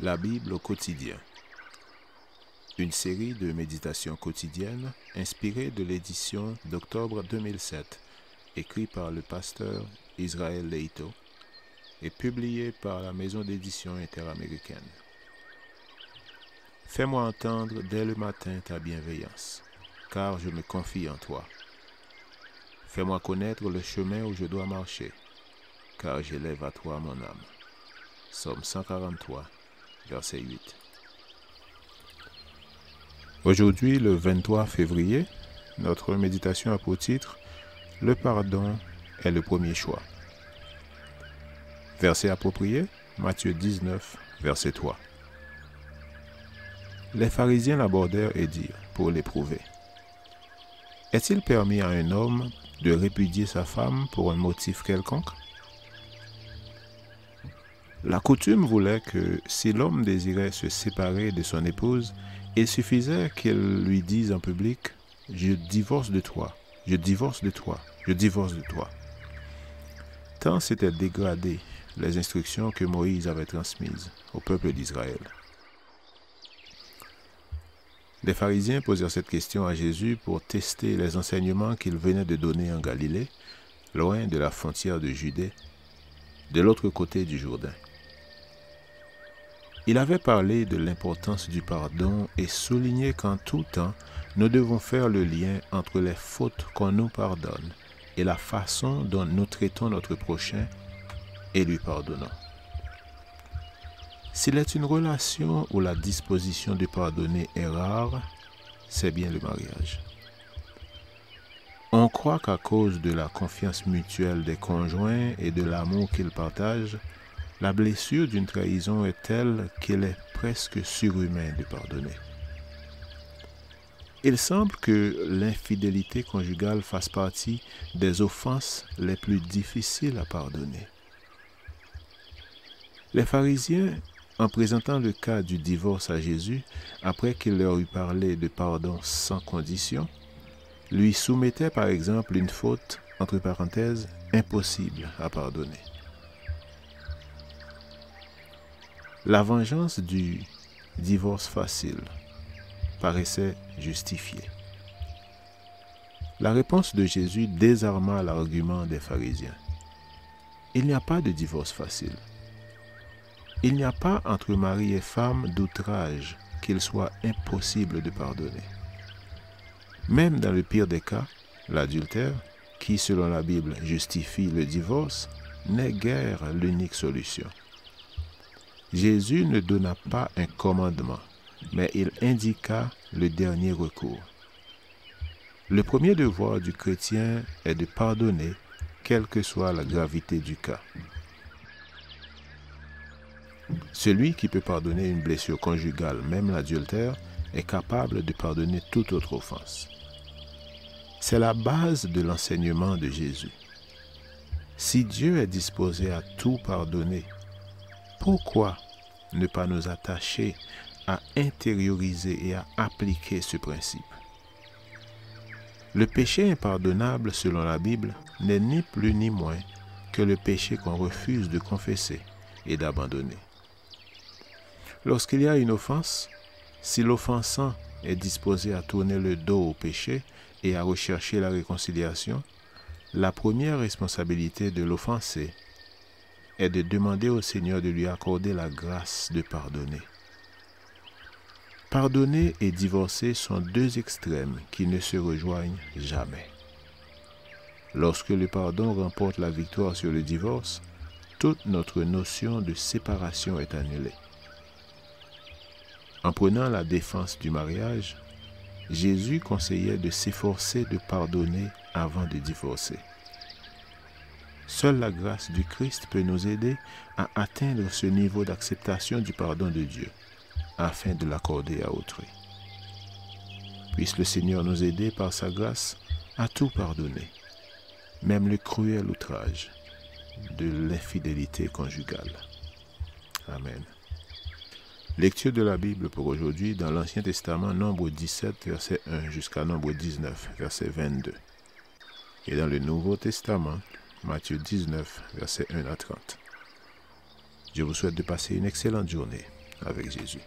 La Bible au quotidien. Une série de méditations quotidiennes inspirées de l'édition d'octobre 2007, écrite par le pasteur Israël Leito et publiée par la maison d'édition interaméricaine. Fais-moi entendre dès le matin ta bienveillance, car je me confie en toi. Fais-moi connaître le chemin où je dois marcher, car j'élève à toi mon âme. Psaume 143, verset 8. Aujourd'hui, le 23 février, notre méditation a pour titre « Le pardon est le premier choix ». Verset approprié, Matthieu 19, verset 3. Les pharisiens l'abordèrent et dirent, pour l'éprouver, « Est-il permis à un homme de répudier sa femme pour un motif quelconque ?» La coutume voulait que si l'homme désirait se séparer de son épouse, il suffisait qu'il lui dise en public « Je divorce de toi, je divorce de toi, je divorce de toi ». Tant s'étaient dégradées les instructions que Moïse avait transmises au peuple d'Israël. Les pharisiens posèrent cette question à Jésus pour tester les enseignements qu'il venait de donner en Galilée, loin de la frontière de Judée, de l'autre côté du Jourdain. Il avait parlé de l'importance du pardon et souligné qu'en tout temps, nous devons faire le lien entre les fautes qu'on nous pardonne et la façon dont nous traitons notre prochain et lui pardonnons. S'il est une relation où la disposition de pardonner est rare, c'est bien le mariage. On croit qu'à cause de la confiance mutuelle des conjoints et de l'amour qu'ils partagent, la blessure d'une trahison est telle qu'il est presque surhumain de pardonner. Il semble que l'infidélité conjugale fasse partie des offenses les plus difficiles à pardonner. Les pharisiens, en présentant le cas du divorce à Jésus, après qu'il leur eut parlé de pardon sans condition, lui soumettaient par exemple une faute, entre parenthèses, impossible à pardonner. La vengeance du divorce facile paraissait justifiée. La réponse de Jésus désarma l'argument des pharisiens. Il n'y a pas de divorce facile. Il n'y a pas entre mari et femme d'outrage qu'il soit impossible de pardonner. Même dans le pire des cas, l'adultère, qui selon la Bible justifie le divorce, n'est guère l'unique solution. Jésus ne donna pas un commandement, mais il indiqua le dernier recours. Le premier devoir du chrétien est de pardonner, quelle que soit la gravité du cas. Celui qui peut pardonner une blessure conjugale, même l'adultère, est capable de pardonner toute autre offense. C'est la base de l'enseignement de Jésus. Si Dieu est disposé à tout pardonner, pourquoi ne pas nous attacher à intérioriser et à appliquer ce principe? Le péché impardonnable, selon la Bible, n'est ni plus ni moins que le péché qu'on refuse de confesser et d'abandonner. Lorsqu'il y a une offense, si l'offensant est disposé à tourner le dos au péché et à rechercher la réconciliation, la première responsabilité de l'offensé est de demander au Seigneur de lui accorder la grâce de pardonner. Pardonner et divorcer sont deux extrêmes qui ne se rejoignent jamais. Lorsque le pardon remporte la victoire sur le divorce, toute notre notion de séparation est annulée. En prenant la défense du mariage, Jésus conseillait de s'efforcer de pardonner avant de divorcer. Seule la grâce du Christ peut nous aider à atteindre ce niveau d'acceptation du pardon de Dieu, afin de l'accorder à autrui. Puisse le Seigneur nous aider par sa grâce à tout pardonner, même le cruel outrage de l'infidélité conjugale. Amen. Lecture de la Bible pour aujourd'hui dans l'Ancien Testament, Nombre 17, verset 1 jusqu'à Nombre 19, verset 22. Et dans le Nouveau Testament, Matthieu 19, verset 1 à 30. Je vous souhaite de passer une excellente journée avec Jésus.